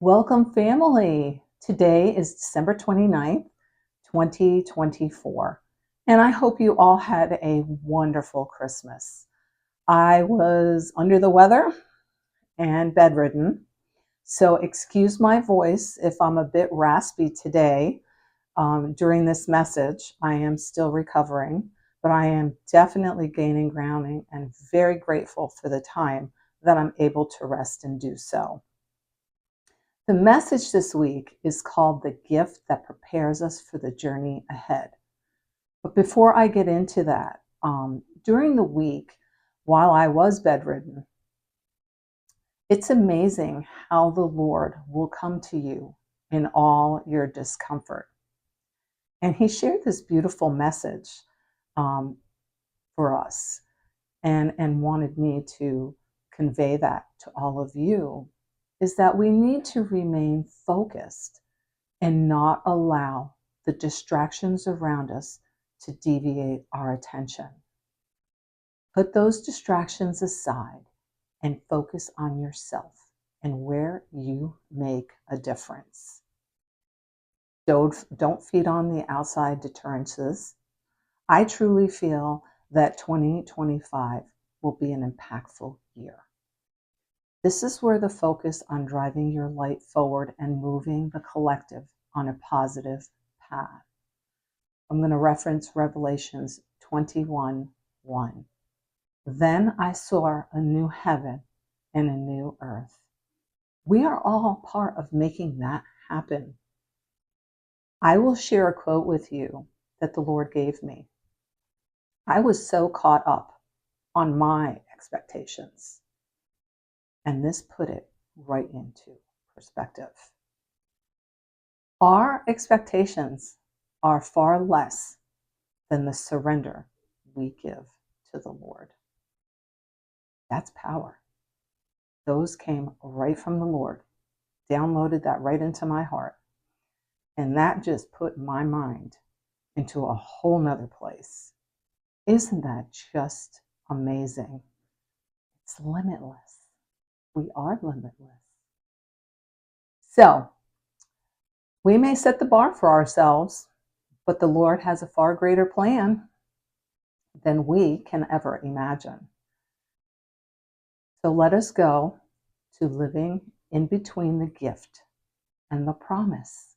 Welcome, family. Today is December 29th, 2024, and I hope you all had a wonderful Christmas. I was under the weather and bedridden, so excuse my voice if I'm a bit raspy today during this message. I am still recovering, but I am definitely gaining grounding and very grateful for the time that I'm able to rest and do so. The message this week is called The Gift That Prepares Us for the Journey Ahead. But before I get into that, during the week while I was bedridden, it's amazing how the Lord will come to you in all your discomfort. And He shared this beautiful message um, for us and wanted me to convey that to all of you, is that we need to remain focused and not allow the distractions around us to deviate our attention. Put those distractions aside and focus on yourself and where you make a difference. Don't feed on the outside deterrences. I truly feel that 2025 will be an impactful year. This is where the focus on driving your light forward and moving the collective on a positive path. I'm going to reference Revelations 21:1. Then I saw a new heaven and a new earth. We are all part of making that happen. I will share a quote with you that the Lord gave me. I was so caught up on my expectations, and this put it right into perspective. Our expectations are far less than the surrender we give to the Lord. That's power. Those came right from the Lord, downloaded that right into my heart. And that just put my mind into a whole nother place. Isn't that just amazing? It's limitless. We are limitless. So we may set the bar for ourselves, but the Lord has a far greater plan than we can ever imagine. So let us go to living in between the gift and the promise.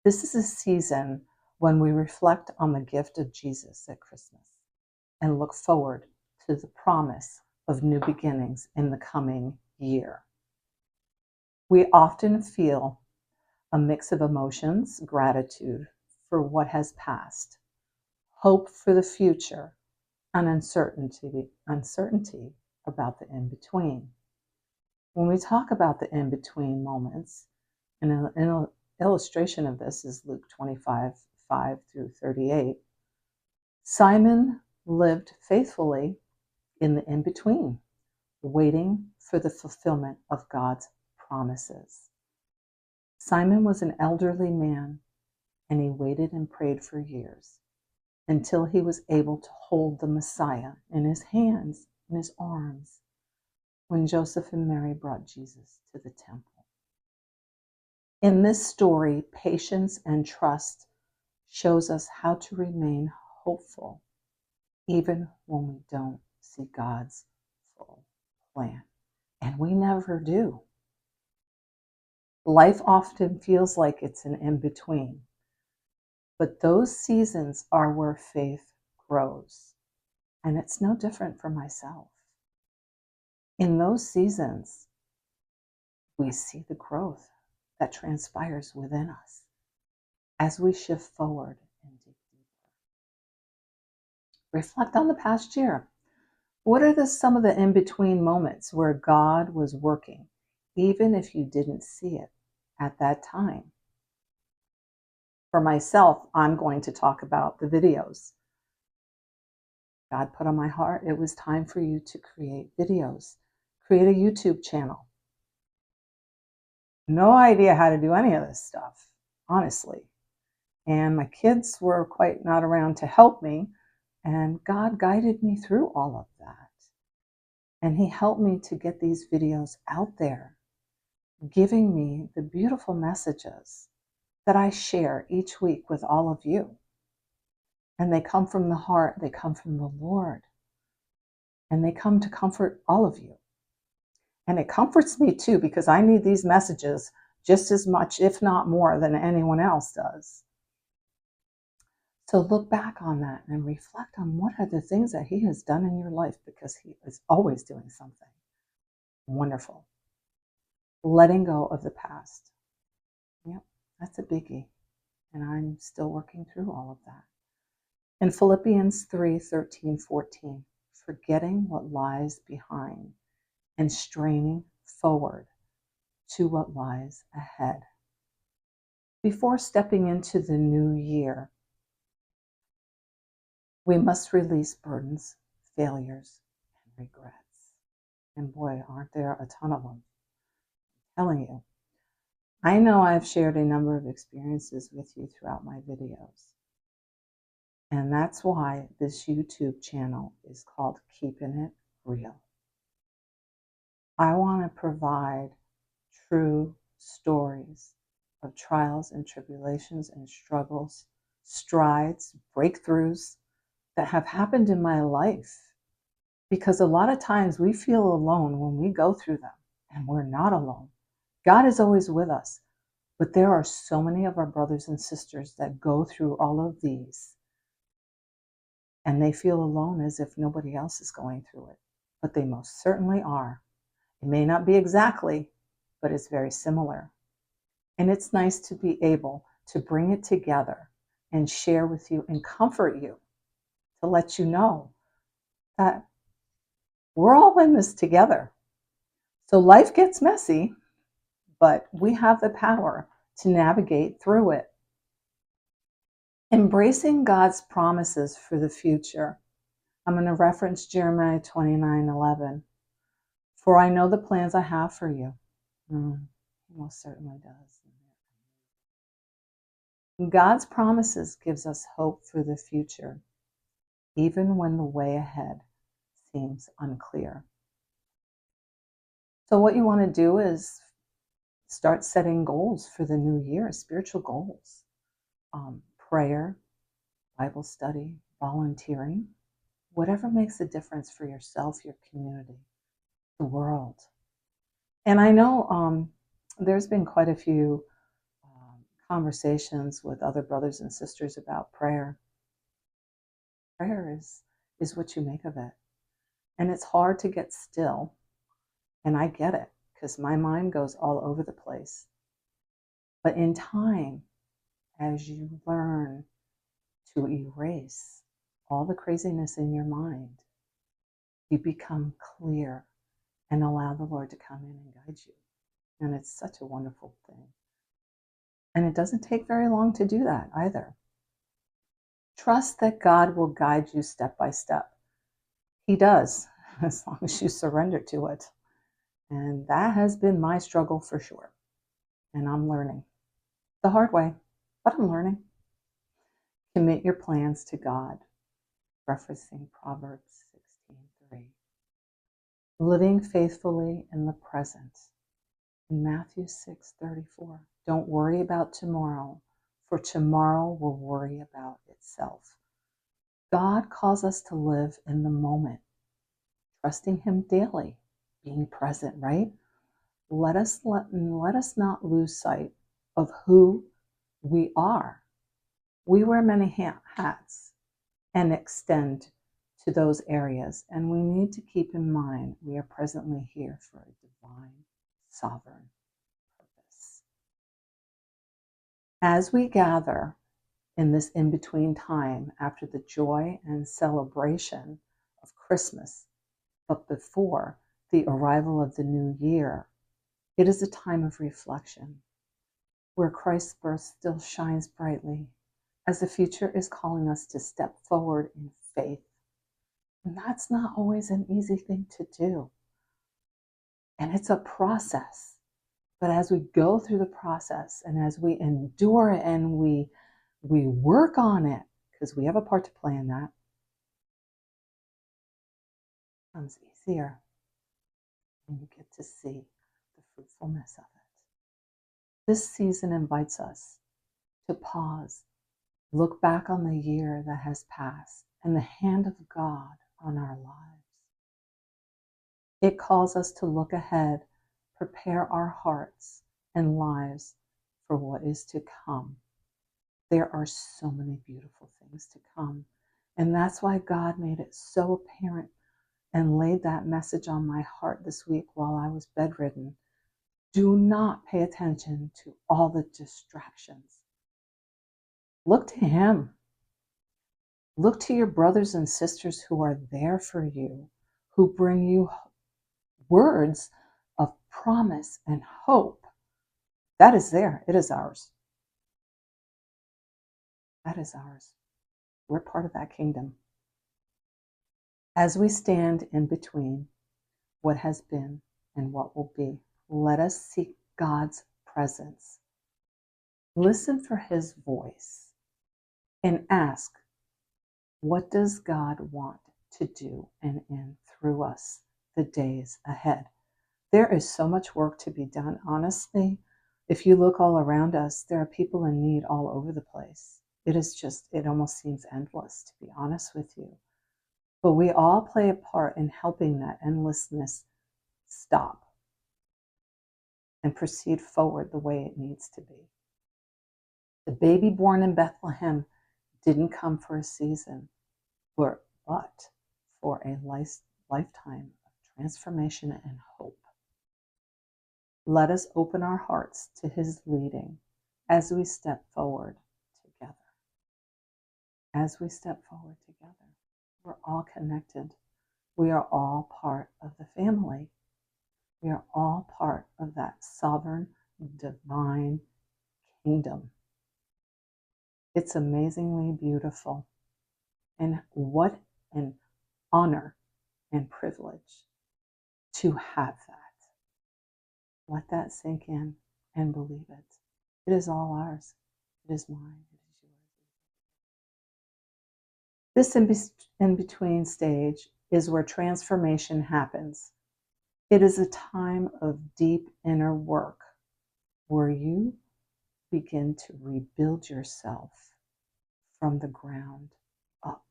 This is a season when we reflect on the gift of Jesus at Christmas and look forward to the promise of new beginnings in the coming year. We often feel a mix of emotions, gratitude for what has passed, hope for the future, and uncertainty about the in-between. When we talk about the in-between moments, and an illustration of this is Luke 25:5-38. Simon lived faithfully in the in-between, waiting for the fulfillment of God's promises. Simon was an elderly man, and he waited and prayed for years until he was able to hold the Messiah in his hands, in his arms, when Joseph and Mary brought Jesus to the temple. In this story, patience and trust shows us how to remain hopeful even when we don't see God's full plan. And we never do. Life often feels like it's an in-between, but those seasons are where faith grows. And it's no different for myself. In those seasons, we see the growth that transpires within us as we shift forward and dig deeper. Reflect on the past year. What are some of the in-between moments where God was working, even if you didn't see it at that time? For myself, I'm going to talk about the videos. God put on my heart, it was time for you to create videos, create a YouTube channel. No idea how to do any of this stuff, honestly. And my kids were quite not around to help me, and God guided me through all of that. And He helped me to get these videos out there. giving me the beautiful messages that I share each week with all of you. And they come from the heart, they come from the Lord, and they come to comfort all of you. And it comforts me too, because I need these messages just as much, if not more, than anyone else does. So look back on that and reflect on what are the things that He has done in your life, because He is always doing something wonderful. Letting go of the past. Yep, that's a biggie. And I'm still working through all of that. In Philippians 3:13-14, forgetting what lies behind and straining forward to what lies ahead. Before stepping into the new year, we must release burdens, failures, and regrets. And boy, aren't there a ton of them. I'm telling you. I know I've shared a number of experiences with you throughout my videos. And that's why this YouTube channel is called Keeping It Real. I want to provide true stories of trials and tribulations and struggles, strides, breakthroughs that have happened in my life. Because a lot of times we feel alone when we go through them, and we're not alone. God is always with us. But there are so many of our brothers and sisters that go through all of these, and they feel alone as if nobody else is going through it. But they most certainly are. It may not be exactly, but it's very similar. And it's nice to be able to bring it together and share with you and comfort you, to let you know that we're all in this together. So life gets messy, but we have the power to navigate through it. Embracing God's promises for the future. I'm going to reference Jeremiah 29:11. For I know the plans I have for you. He most certainly does. God's promises gives us hope for the future, even when the way ahead seems unclear. So what you want to do is start setting goals for the new year, spiritual goals. Prayer, Bible study, volunteering, whatever makes a difference for yourself, your community, the world. And I know there's been quite a few conversations with other brothers and sisters about prayer. Prayer is what you make of it. And it's hard to get still. And I get it, because my mind goes all over the place. But in time, as you learn to erase all the craziness in your mind, you become clear and allow the Lord to come in and guide you. And it's such a wonderful thing. And it doesn't take very long to do that either. Trust that God will guide you step by step. He does, as long as you surrender to it. And that has been my struggle for sure. And I'm learning the hard way, but I'm learning. Commit your plans to God, referencing Proverbs 16:3. Living faithfully in the present. In Matthew 6:34, don't worry about tomorrow, for tomorrow will worry about itself. God calls us to live in the moment, trusting Him daily, being present, right? Let us not lose sight of who we are. We wear many hats and extend to those areas, and we need to keep in mind we are presently here for a divine, sovereign purpose. As we gather in this in-between time after the joy and celebration of Christmas, but before the arrival of the new year, it is a time of reflection where Christ's birth still shines brightly, as the future is calling us to step forward in faith. And that's not always an easy thing to do. And it's a process. But as we go through the process and as we endure it and we work on it, because we have a part to play in that, it becomes easier. And you get to see the fruitfulness of it. This season invites us to pause, look back on the year that has passed and the hand of God on our lives. It calls us to look ahead, prepare our hearts and lives for what is to come. There are so many beautiful things to come. And that's why God made it so apparent and laid that message on my heart this week while I was bedridden. Do not pay attention to all the distractions. Look to Him. Look to your brothers and sisters who are there for you, who bring you words of promise and hope. That is there. It is ours. That is ours. We're part of that kingdom. As we stand in between what has been and what will be, let us seek God's presence. Listen for His voice and ask, what does God want to do and in through us the days ahead? There is so much work to be done. Honestly, if you look all around us, there are people in need all over the place. It almost seems endless, to be honest with you. But we all play a part in helping that endlessness stop and proceed forward the way it needs to be. The baby born in Bethlehem didn't come for a season, but for a lifetime of transformation and hope. Let us open our hearts to His leading as we step forward together. As we step forward together, we're all connected. We are all part of the family. We are all part of that sovereign, divine kingdom. It's amazingly beautiful. And what an honor and privilege to have that. Let that sink in and believe it. It is all ours. It is mine. It is yours. This in-between stage is where transformation happens. It is a time of deep inner work where you begin to rebuild yourself from the ground up.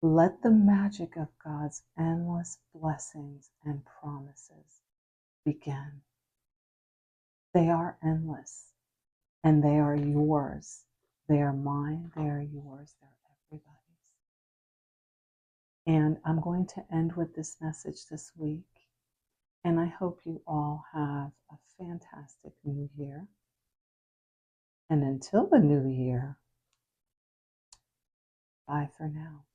Let the magic of God's endless blessings and promises begin. They are endless and they are yours. They are mine, they are yours, they're everybody's. And I'm going to end with this message this week. And I hope you all have a fantastic new year. And until the new year, bye for now.